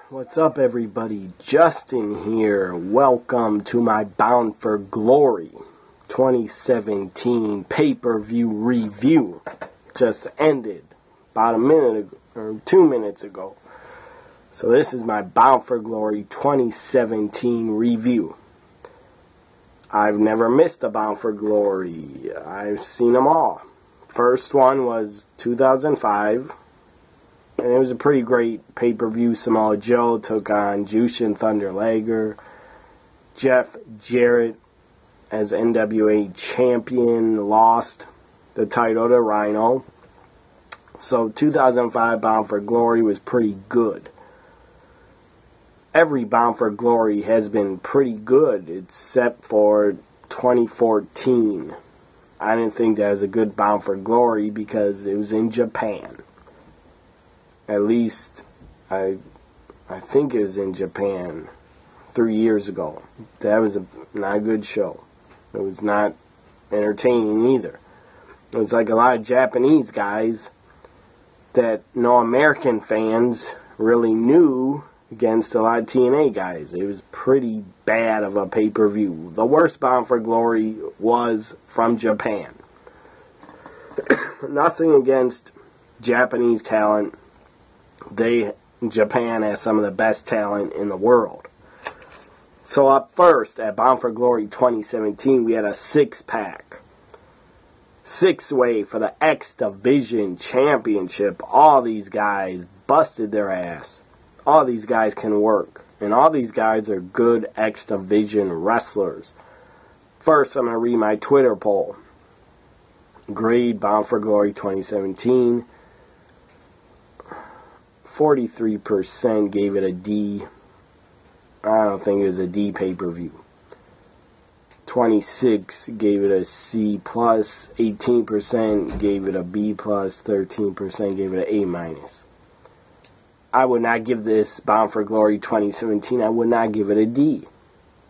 What's up, everybody? Justin here. Welcome to my Bound for Glory 2017 pay-per-view review. Just ended about a minute ago, or 2 minutes ago. So this is my Bound for Glory 2017 review. I've never missed a Bound for Glory. I've seen them all. First one was 2005. And it was a pretty great pay-per-view. Samoa Joe took on Jushin Thunder Liger. Jeff Jarrett, as NWA champion, lost the title to Rhino. So 2005 Bound for Glory was pretty good. Every Bound for Glory has been pretty good, except for 2014. I didn't think that was a good Bound for Glory because it was in Japan. At least, I think it was in Japan 3 years ago. That was not a good show. It was not entertaining either. It was like a lot of Japanese guys that no American fans really knew against a lot of TNA guys. It was pretty bad of a pay-per-view. The worst Bound for Glory was from Japan. Nothing against Japanese talent. Japan has some of the best talent in the world. So up first at Bound for Glory 2017, we had a six-pack. Six-way for the X Division Championship. All these guys busted their ass. All these guys can work. And all these guys are good X Division wrestlers. First, I'm going to read my Twitter poll. Grade Bound for Glory 2017. 43% gave it a D. I don't think it was a D pay-per-view. 26% gave it a C+. 18% gave it a B+. 13% gave it an A-. I would not give this Bound for Glory 2017. I would not give it a D.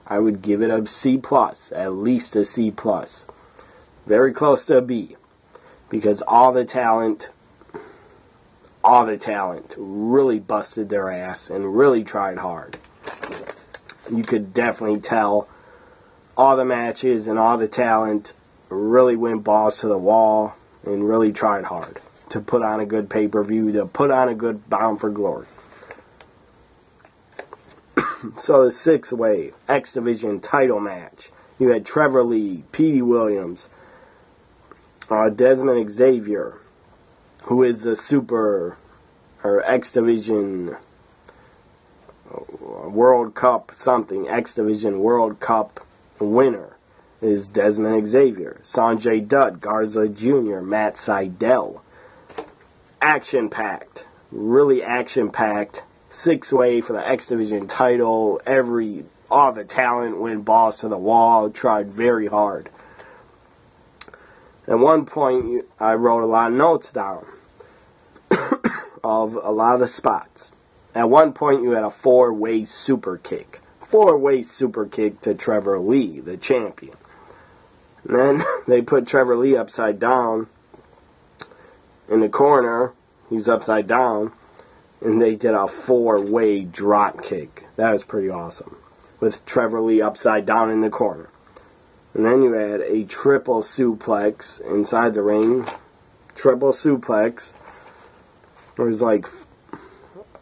I would give it a C+. At least a C+. Very close to a B. Because all the talent really busted their ass and really tried hard. You could definitely tell all the matches and all the talent really went balls to the wall and really tried hard to put on a good pay-per-view, to put on a good Bound for Glory. So the six-way X Division title match. You had Trevor Lee, Petey Williams, Desmond Xavier, who is the X Division World Cup something, X Division World Cup winner is Desmond Xavier. Sanjay Dutt, Garza Jr., Matt Sydal. Action-packed, really action-packed, six-way for the X Division title. All the talent went balls to the wall, tried very hard. At one point, I wrote a lot of notes down of a lot of the spots. At one point, you had a four-way super kick. Four-way super kick to Trevor Lee, the champion. And then they put Trevor Lee upside down in the corner. He's upside down. And they did a four-way drop kick. That was pretty awesome. With Trevor Lee upside down in the corner. And then you had a triple suplex inside the ring. Triple suplex. There was like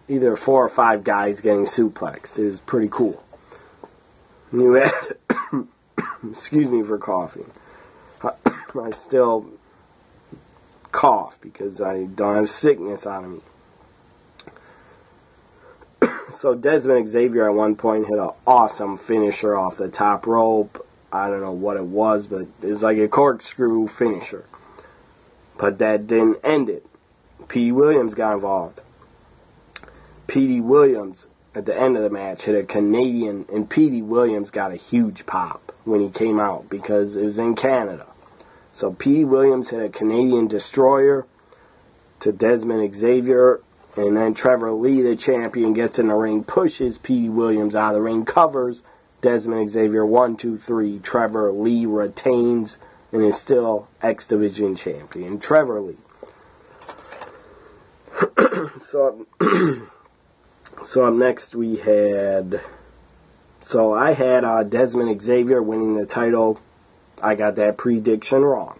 either 4 or 5 guys getting suplexed. It was pretty cool. And you had, excuse me for coughing. I still cough because I don't have sickness on me. So Desmond Xavier at one point hit an awesome finisher off the top rope. I don't know what it was, but it was like a corkscrew finisher. But that didn't end it. Petey Williams got involved. Petey Williams, at the end of the match, hit a Canadian, and Petey Williams got a huge pop when he came out because it was in Canada. So Petey Williams hit a Canadian destroyer to Desmond Xavier, and then Trevor Lee, the champion, gets in the ring, pushes Petey Williams out of the ring, covers Desmond Xavier, 1, 2, 3. Trevor Lee retains and is still X Division champion. Trevor Lee. So up next we had... So I had Desmond Xavier winning the title. I got that prediction wrong.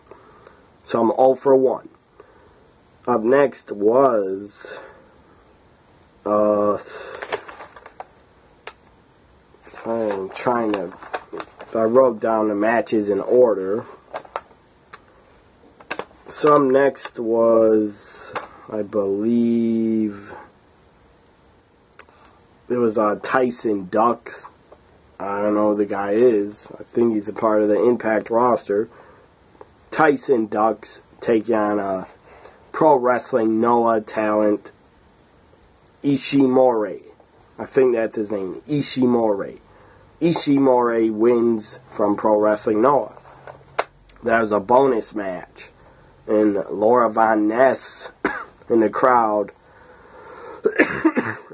So I'm 0 for 1. Up next was... I'm trying to... I wrote down the matches in order. So up next was... I believe... It was Tyson Ducks. I don't know who the guy is. I think he's a part of the Impact roster. Tyson Ducks taking on Pro Wrestling Noah talent Ishimori. I think that's his name, Ishimori. Ishimori wins from Pro Wrestling Noah. That was a bonus match. And Laura Von Ness in the crowd.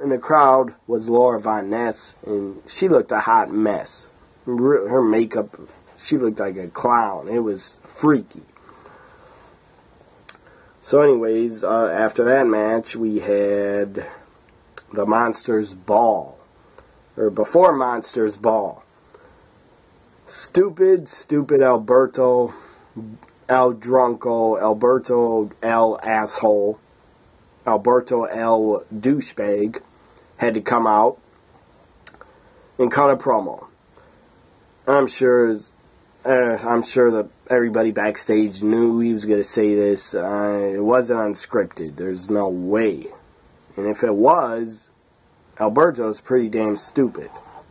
In the crowd was Laura Von Ness, and she looked a hot mess. Her makeup, she looked like a clown. It was freaky. So anyways, after that match, we had the Monsters Ball. Or before Monsters Ball. Stupid Alberto El Drunko, Alberto El Asshole, Alberto El Douchebag had to come out and cut a promo. I'm sure that everybody backstage knew he was going to say this. It wasn't unscripted. There's no way. And if it was, Alberto's pretty damn stupid,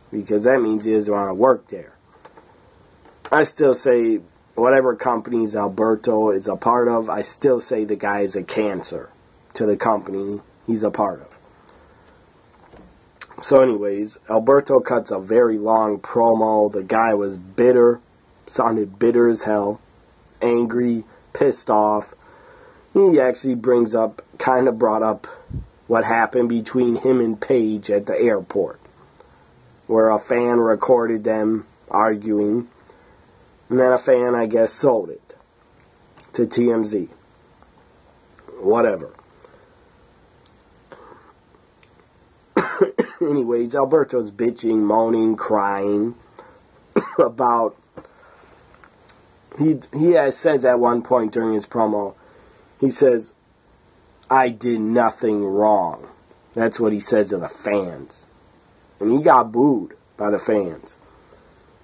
because that means he doesn't want to work there. I still say, whatever companies Alberto is a part of, I still say the guy is a cancer to the company he's a part of. So anyways, Alberto cuts a very long promo. The guy was bitter, sounded bitter as hell, angry, pissed off. He actually brought up what happened between him and Paige at the airport, where a fan recorded them arguing, and then a fan, I guess, sold it to TMZ. Whatever. Anyways, Alberto's bitching, moaning, crying about... He says at one point during his promo, he says, I did nothing wrong. That's what he says to the fans. And he got booed by the fans.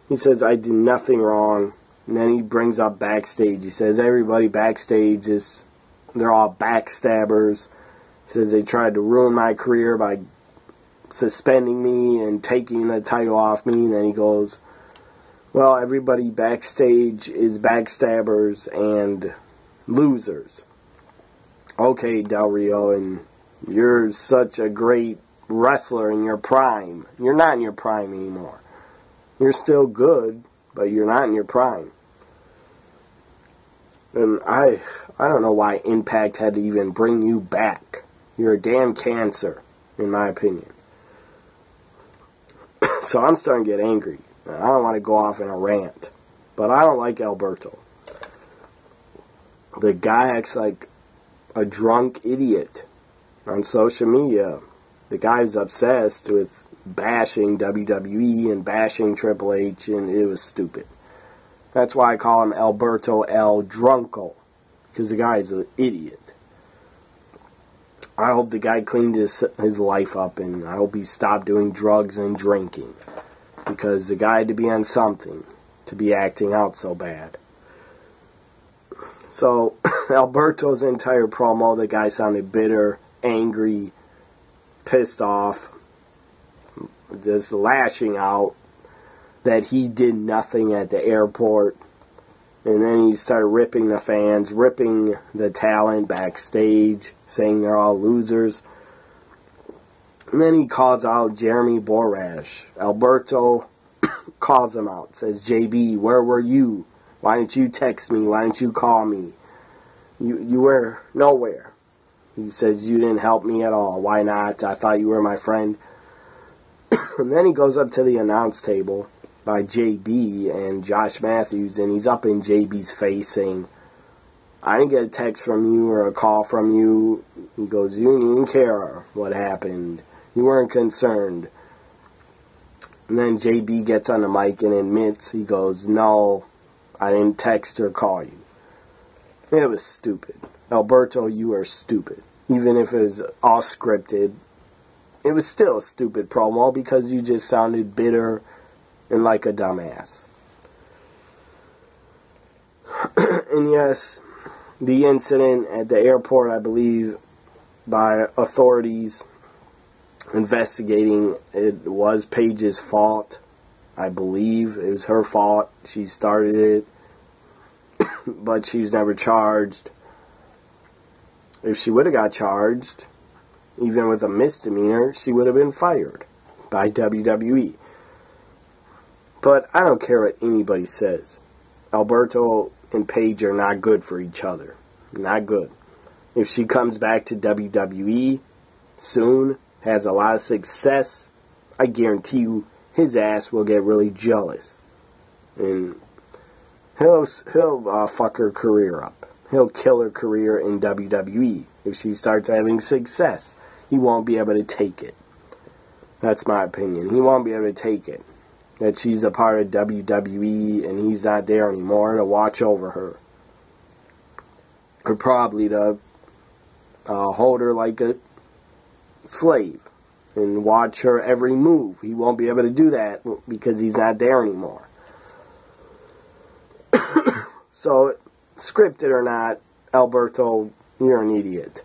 He says, I did nothing wrong. And then he brings up backstage. He says, everybody backstage they're all backstabbers. He says, they tried to ruin my career by suspending me and taking the title off me. And then he goes, well, everybody backstage is backstabbers and losers. Okay, Del Rio, and you're such a great wrestler in your prime. You're not in your prime anymore. You're still good, but you're not in your prime. And I don't know why Impact had to even bring you back. You're a damn cancer, in my opinion. So I'm starting to get angry. I don't want to go off in a rant, but I don't like Alberto. The guy acts like a drunk idiot on social media. The guy's obsessed with bashing WWE and bashing Triple H, and it was stupid. That's why I call him Alberto El Drunko, because the guy's an idiot. I hope the guy cleaned his life up, and I hope he stopped doing drugs and drinking, because the guy had to be on something to be acting out so bad. So, Alberto's entire promo, the guy sounded bitter, angry, pissed off, just lashing out that he did nothing at the airport. And then he started ripping the fans, ripping the talent backstage, saying they're all losers. And then he calls out Jeremy Borash. Alberto calls him out, says, JB, where were you? Why didn't you text me? Why didn't you call me? You were nowhere. He says, you didn't help me at all. Why not? I thought you were my friend. And then he goes up to the announce table by JB and Josh Matthews, and he's up in JB's face saying, I didn't get a text from you or a call from you. He goes, you didn't even care what happened. You weren't concerned. And then JB gets on the mic and admits, he goes, no, I didn't text or call you. It was stupid. Alberto, you are stupid. Even if it was all scripted, it was still a stupid promo because you just sounded bitter and like a dumbass. And yes, the incident at the airport, I believe, by authorities investigating, it was Paige's fault. I believe it was her fault. She started it. But she was never charged. If she would have got charged, even with a misdemeanor, she would have been fired by WWE. But I don't care what anybody says. Alberto and Paige are not good for each other. Not good. If she comes back to WWE soon, has a lot of success, I guarantee you his ass will get really jealous. And he'll fuck her career up. He'll kill her career in WWE. If she starts having success, he won't be able to take it. That's my opinion. He won't be able to take it. That she's a part of WWE and he's not there anymore to watch over her. Or probably to hold her like a slave and watch her every move. He won't be able to do that because he's not there anymore. So, scripted or not, Alberto, you're an idiot.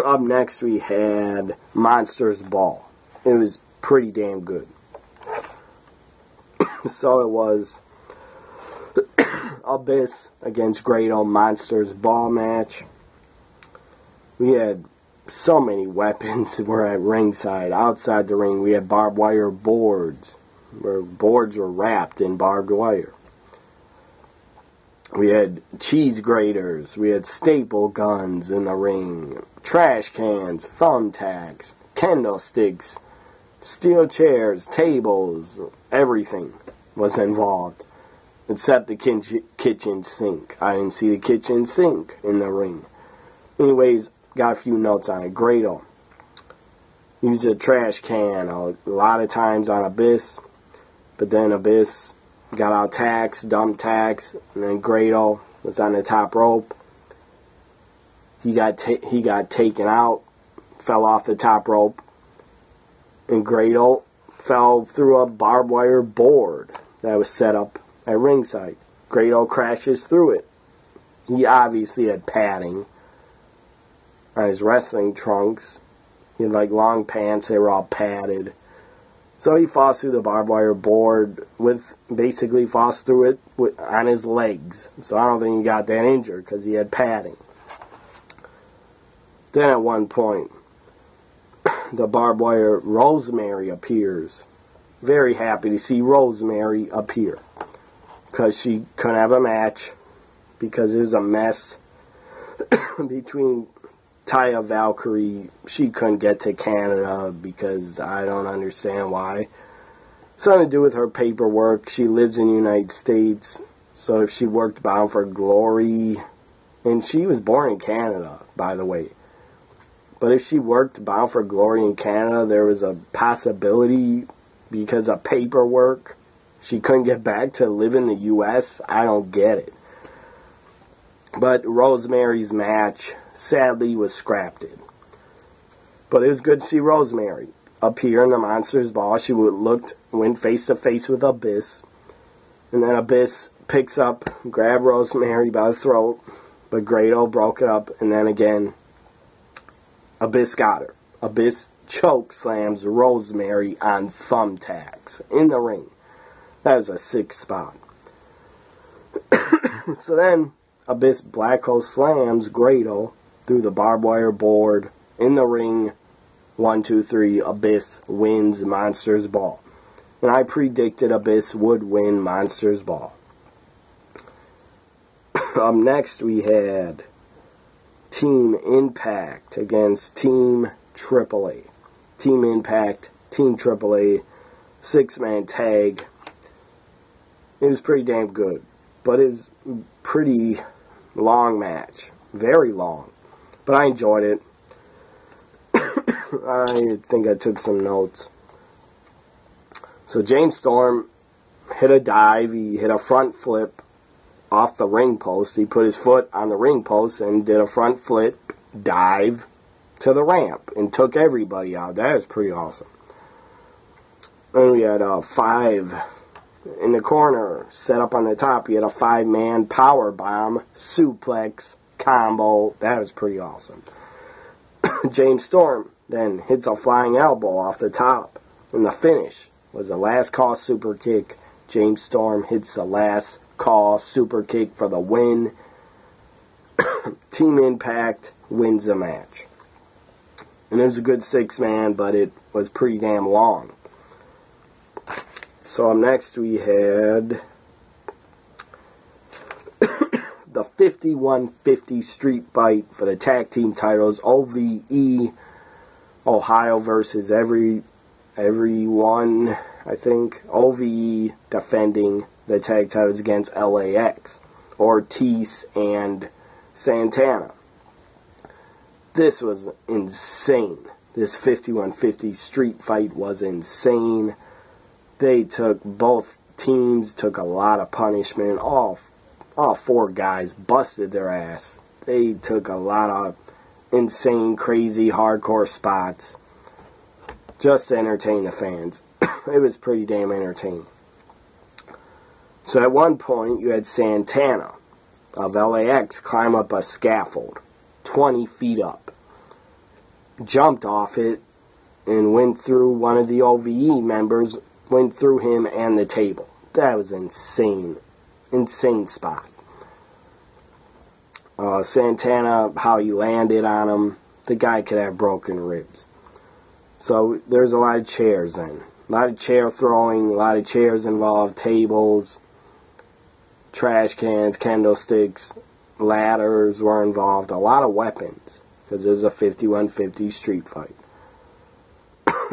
Up next we had Monsters Ball. It was pretty damn good. So it was Abyss against Grado Monsters Ball match. We had so many weapons. We're at ringside. Outside the ring we had barbed wire boards, where boards were wrapped in barbed wire. We had cheese graters. We had staple guns in the ring. Trash cans, thumbtacks, kendo sticks, steel chairs, tables, everything was involved. Except the kitchen sink. I didn't see the kitchen sink in the ring. Anyways, got a few notes on it. Grado used a trash can a lot of times on Abyss. But then Abyss got out tacks, dumped tacks, and then Grado was on the top rope. He got taken out, fell off the top rope, and Grado fell through a barbed wire board that was set up at ringside. Grado crashes through it. He obviously had padding on his wrestling trunks. He had like long pants, they were all padded. So he falls through the barbed wire board basically falls through it on his legs. So I don't think he got that injured because he had padding. Then at one point, the barbed wire Rosemary appears. Very happy to see Rosemary appear. Because she couldn't have a match. Because it was a mess between Taya Valkyrie. She couldn't get to Canada because I don't understand why. Something to do with her paperwork. She lives in the United States. So if she worked Bound for Glory, and she was born in Canada, by the way. But if she worked Bound for Glory in Canada, there was a possibility because of paperwork she couldn't get back to live in the U.S. I don't get it. But Rosemary's match sadly was scrapped. But it was good to see Rosemary appear in the Monsters Ball. She went face to face with Abyss. And then Abyss picks up, grabbed Rosemary by the throat. But Grado broke it up. And then again, Abyss got her. Abyss choke slams Rosemary on thumbtacks in the ring. That was a sick spot. So then Abyss Black Hole slams Grado through the barbed wire board in the ring. 1, 2, 3. Abyss wins Monsters Ball. And I predicted Abyss would win Monsters Ball. Up next we had Team Impact against Team AAA. Team Impact, Team AAA, 6-man tag. It was pretty damn good. But it was a pretty long match. Very long. But I enjoyed it. I think I took some notes. So James Storm hit a dive. He hit a front flip off the ring post. He put his foot on the ring post and did a front flip dive to the ramp and took everybody out. That was pretty awesome. Then we had 5 in the corner, set up on the top. He had a 5-man power bomb, suplex, combo. That was pretty awesome. James Storm then hits a flying elbow off the top. And the finish was a last call super kick. James Storm hits the last call super kick for the win. Team Impact wins the match. And it was a good 6-man, but it was pretty damn long. So up next we had the 51-50 street fight for the tag team titles. OVE Ohio versus everyone, I think. OVE defending the tag titles against LAX, Ortiz and Santana. This was insane. This 51-50 street fight was insane. Both teams took a lot of punishment. All 4 guys busted their ass. They took a lot of insane, crazy, hardcore spots just to entertain the fans. It was pretty damn entertaining. So at one point, you had Santana of LAX climb up a scaffold 20 feet up, jumped off it, and went through one of the OVE members, went through him and the table. That was insane. Insane spot. Santana, how he landed on him, the guy could have broken ribs. So there's a lot of chairs then. A lot of chair throwing, a lot of chairs involved, tables, trash cans, candlesticks, ladders were involved, a lot of weapons, because it was a 51-50 street fight.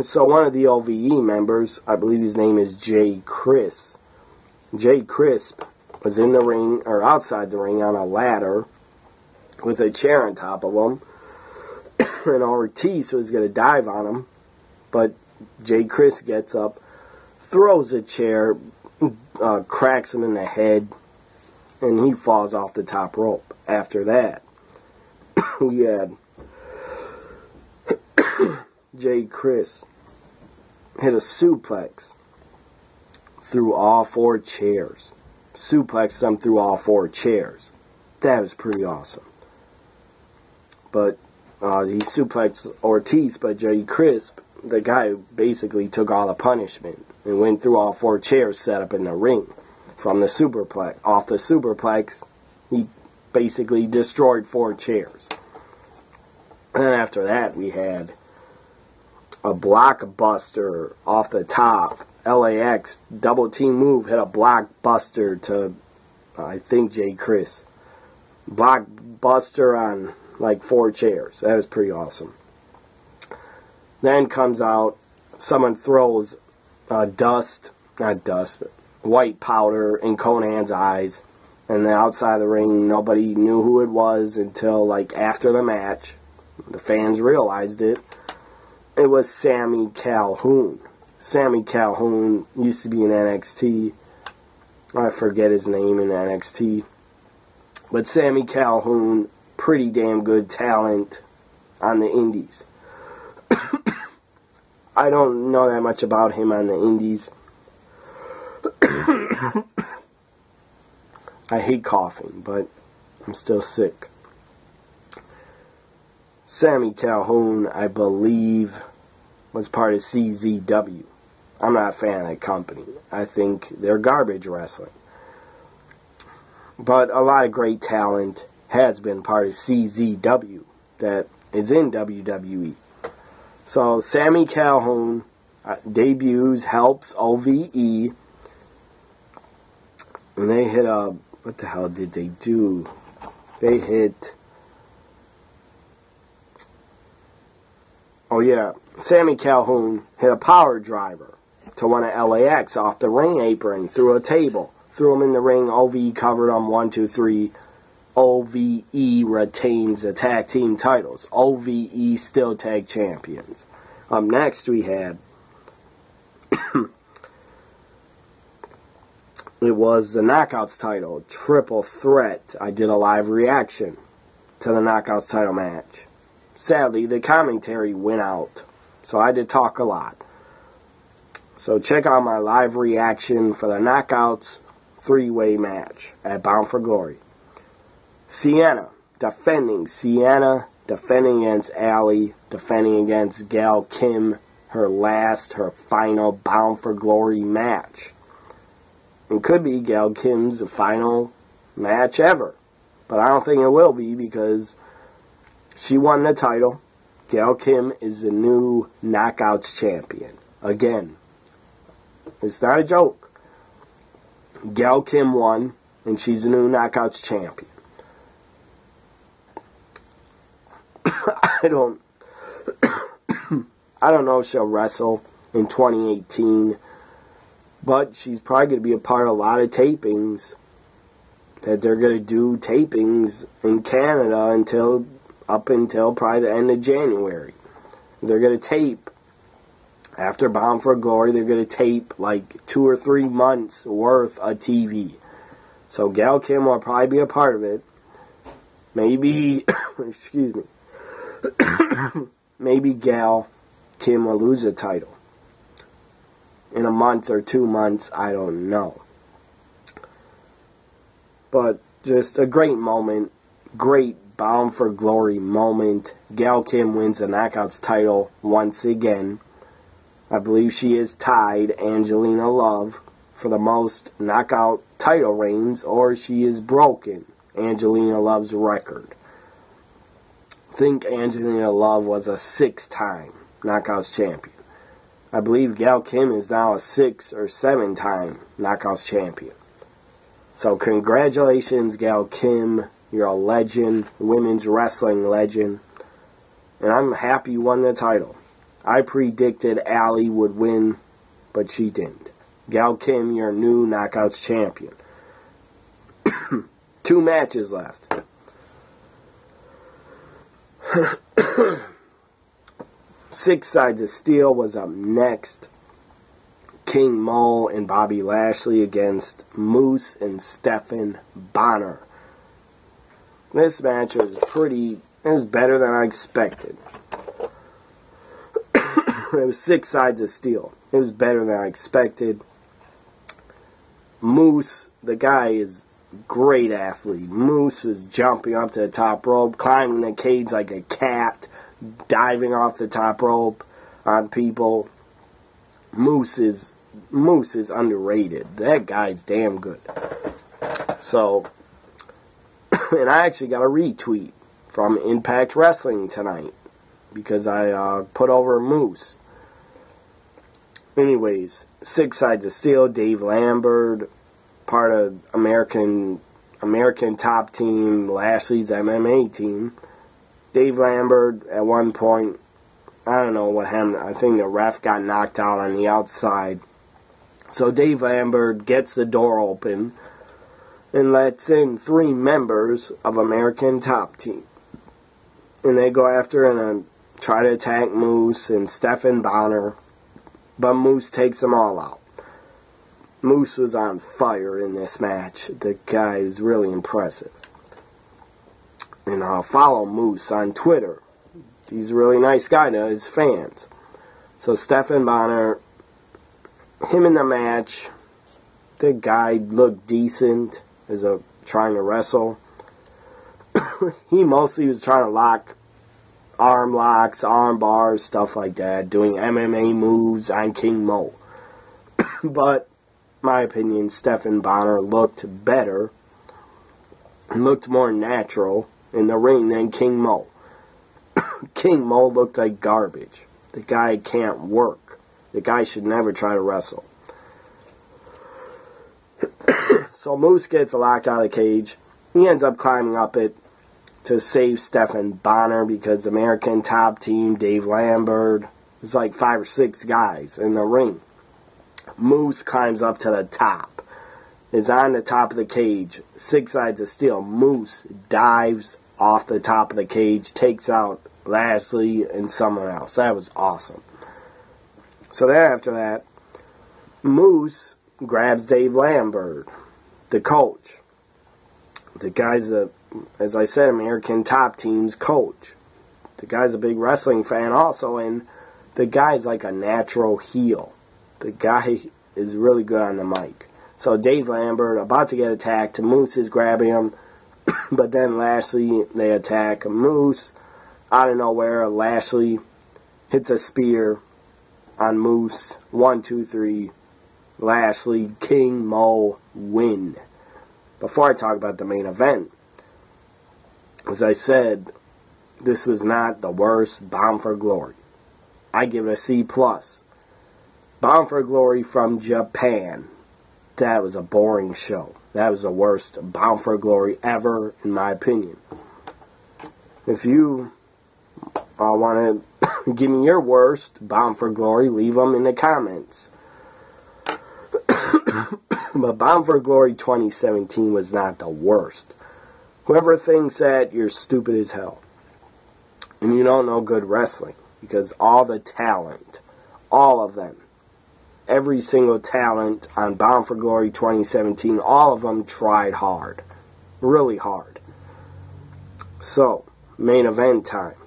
So one of the OVE members, I believe his name is Jay Crisp. Jay Crisp was in the ring, or outside the ring, on a ladder with a chair on top of him. And Ortiz was going to dive on him, but Jay Crisp gets up, throws a chair, cracks him in the head, and he falls off the top rope. After that, we had Jay Crisp hit a suplex through all 4 chairs. Suplexed them through all 4 chairs. That was pretty awesome. But he suplexed Ortiz, but Jay Crisp, the guy, basically took all the punishment and went through all 4 chairs set up in the ring. From the superplex, off the superplex, he basically destroyed 4 chairs. And then after that, we had a blockbuster off the top. LAX double team move, hit a blockbuster to, I think, Jay Crisp. Blockbuster on like 4 chairs. That was pretty awesome. Then comes out, someone throws white powder in Conan's eyes. And then outside the ring, nobody knew who it was until like after the match. The fans realized it. It was Sammy Calhoun. Sammy Calhoun used to be in NXT. I forget his name in NXT. But Sammy Calhoun, pretty damn good talent on the indies. I don't know that much about him on the indies. I hate coughing, but I'm still sick. Sammy Calhoun, I believe, was part of CZW. I'm not a fan of that company. I think they're garbage wrestling. But a lot of great talent has been part of CZW that is in WWE. So Sammy Calhoun debuts, helps OVE, and they hit a... What the hell did they do? They hit... Oh yeah, Sammy Calhoun hit a power driver to one of LAX off the ring apron, through a table. Threw him in the ring, OVE covered him, 1, 2, 3. OVE retains the tag team titles. OVE still tag champions. Up next we had it was the Knockouts title, triple threat. I did a live reaction to the Knockouts title match. Sadly, the commentary went out, so I did talk a lot. So check out my live reaction for the Knockouts three-way match at Bound for Glory. Sienna defending against Allie, defending against Gail Kim, her final Bound for Glory match. It could be Gail Kim's final match ever, but I don't think it will be because she won the title. Gail Kim is the new Knockouts champion. Again, it's not a joke. Gail Kim won, and she's the new Knockouts champion. I don't know if she'll wrestle in 2018, but she's probably going to be a part of a lot of tapings that they're going to do tapings in Canada up until probably the end of January. They're going to tape after Bound for Glory. They're going to tape like 2 or 3 months worth of TV. So Gail Kim will probably be a part of it. Maybe, excuse me. Maybe Gail Kim will lose the title in a month or 2 months. I don't know. But just a great moment. Great Bound for Glory moment. Gail Kim wins the Knockouts title once again. I believe she is tied Angelina Love for the most knockout title reigns, or she is broken Angelina Love's record. I think Angelina Love was a 6-time Knockouts champion. I believe Gail Kim is now a 6 or 7-time Knockouts champion. So congratulations, Gail Kim. You're a legend, women's wrestling legend. And I'm happy you won the title. I predicted Allie would win, but she didn't. Gail Kim, your new Knockouts champion. 2 matches left. 6 Sides of Steel was up next. King Mo and Bobby Lashley against Moose and Stephen Bonner. This match was it was better than I expected. It was 6 Sides of Steel. It was better than I expected. Moose, the guy is a great athlete. Moose was jumping up to the top rope, climbing the cage like a cat, diving off the top rope on people. Moose is underrated. That guy's damn good. So, and I actually got a retweet from Impact Wrestling tonight because I put over Moose. Anyways, 6 Sides of Steel, Dave Lambert, part of American Top Team, Lashley's MMA team. Dave Lambert, at one point, I don't know what happened. I think the ref got knocked out on the outside. So Dave Lambert gets the door open and lets in 3 members of American Top Team. And they go after and try to attack Moose and Stephen Bonner. But Moose takes them all out. Moose was on fire in this match. The guy is really impressive. And I'll follow Moose on Twitter. He's a really nice guy to his fans. So Stephen Bonner, him in the match, the guy looked decent as trying to wrestle. He mostly was trying to lock arm locks, arm bars, stuff like that, doing MMA moves on King Mo. But, my opinion, Stephen Bonner looked better, looked more natural in the ring than King Mo. King Mo looked like garbage. The guy can't work. The guy should never try to wrestle. So Moose gets locked out of the cage. He ends up climbing up it to save Stephen Bonner because American Top Team, Dave Lambert, there's like 5 or 6 guys in the ring. Moose climbs up to the top. is on the top of the cage. 6 sides of steel. Moose dives off the top of the cage, takes out Lashley and someone else. That was awesome. So then after that, Moose grabs Dave Lambert, the coach. The guy's as I said, American Top Team's coach. The guy's a big wrestling fan also, and the guy's like a natural heel. The guy is really good on the mic. So Dave Lambert about to get attacked. Moose is grabbing him, but then Lashley, they attack Moose. Out of nowhere, Lashley hits a spear on Moose. 1, 2, 3. Lashley, King Mo, win. Before I talk about the main event, as I said, this was not the worst Bound for Glory. I give it a C+. Bound for Glory from Japan. That was a boring show. That was the worst Bound for Glory ever, in my opinion. If you want to give me your worst Bound for Glory, leave them in the comments. But Bound for Glory 2017 was not the worst. Whoever thinks that, you're stupid as hell. And you don't know good wrestling. Because all the talent, all of them, every single talent on Bound for Glory 2017, all of them tried hard. Really hard. So, main event time.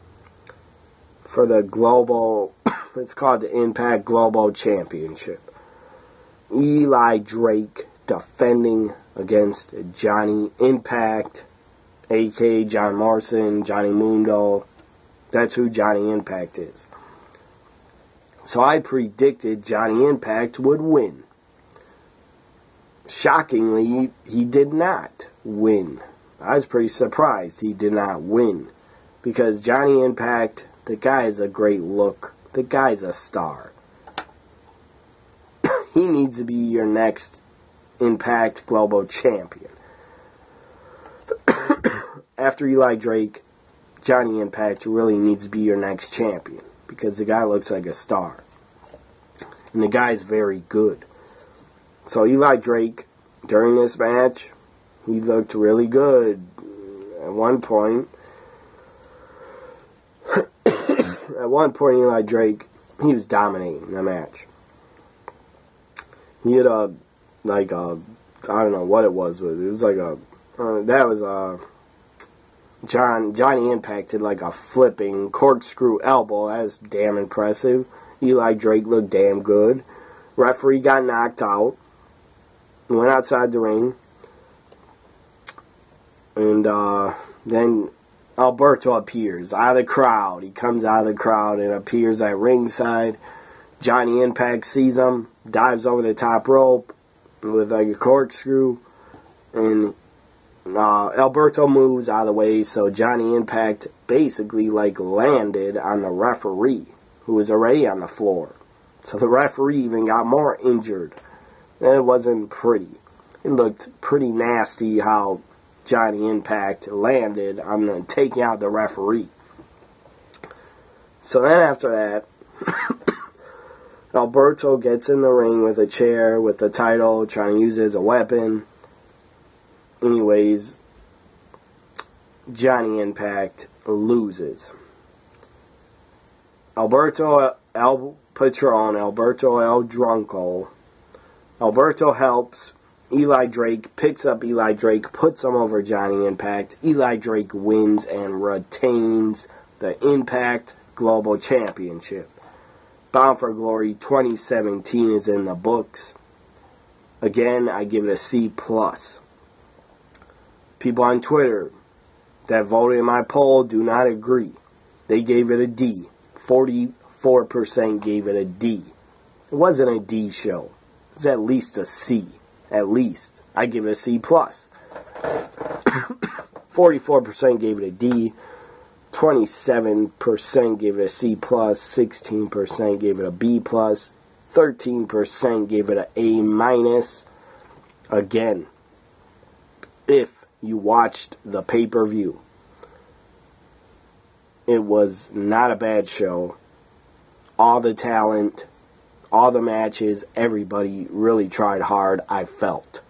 For the global, it's called the Impact Global Championship. Eli Drake defending against Johnny Impact, a.k.a. John Morrison, Johnny Mundo. That's who Johnny Impact is. So I predicted Johnny Impact would win. Shockingly, he did not win. I was pretty surprised he did not win. Because Johnny Impact, the guy is a great look. The guy's a star. He needs to be your next Impact Global Champion. After Eli Drake, Johnny Impact really needs to be your next champion. Because the guy looks like a star. And the guy's very good. So Eli Drake, during this match, he looked really good. At one point, Eli Drake, he was dominating the match. He had I don't know what it was, but it was like Johnny Impact had like a flipping corkscrew elbow. That was damn impressive. Eli Drake looked damn good. Referee got knocked out. Went outside the ring. And then Alberto appears out of the crowd. He comes out of the crowd and appears at ringside. Johnny Impact sees him, dives over the top rope with like a corkscrew, and Alberto moves out of the way, so Johnny Impact basically like landed on the referee, who was already on the floor. So the referee even got more injured. It wasn't pretty. It looked pretty nasty how Johnny Impact landed on taking out the referee. So then after that, Alberto gets in the ring with a chair with the title, trying to use it as a weapon. Anyways, Johnny Impact loses. Alberto El Patron, Alberto El Drunko. Alberto helps. Eli Drake picks up Eli Drake, puts him over Johnny Impact. Eli Drake wins and retains the Impact Global Championship. Bound for Glory 2017 is in the books. Again, I give it a C+. People on Twitter that voted in my poll do not agree. They gave it a D. 44% gave it a D. It wasn't a D show. It was at least a C. At least. I give it a C+. 44% gave it a D. 27% gave it a C+, 16% gave it a B+, 13% gave it an A-. Again, if you watched the pay-per-view, it was not a bad show. All the talent, all the matches, everybody really tried hard, I felt.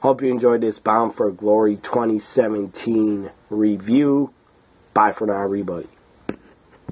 Hope you enjoyed this Bound for Glory 2017 review. Bye for now, everybody.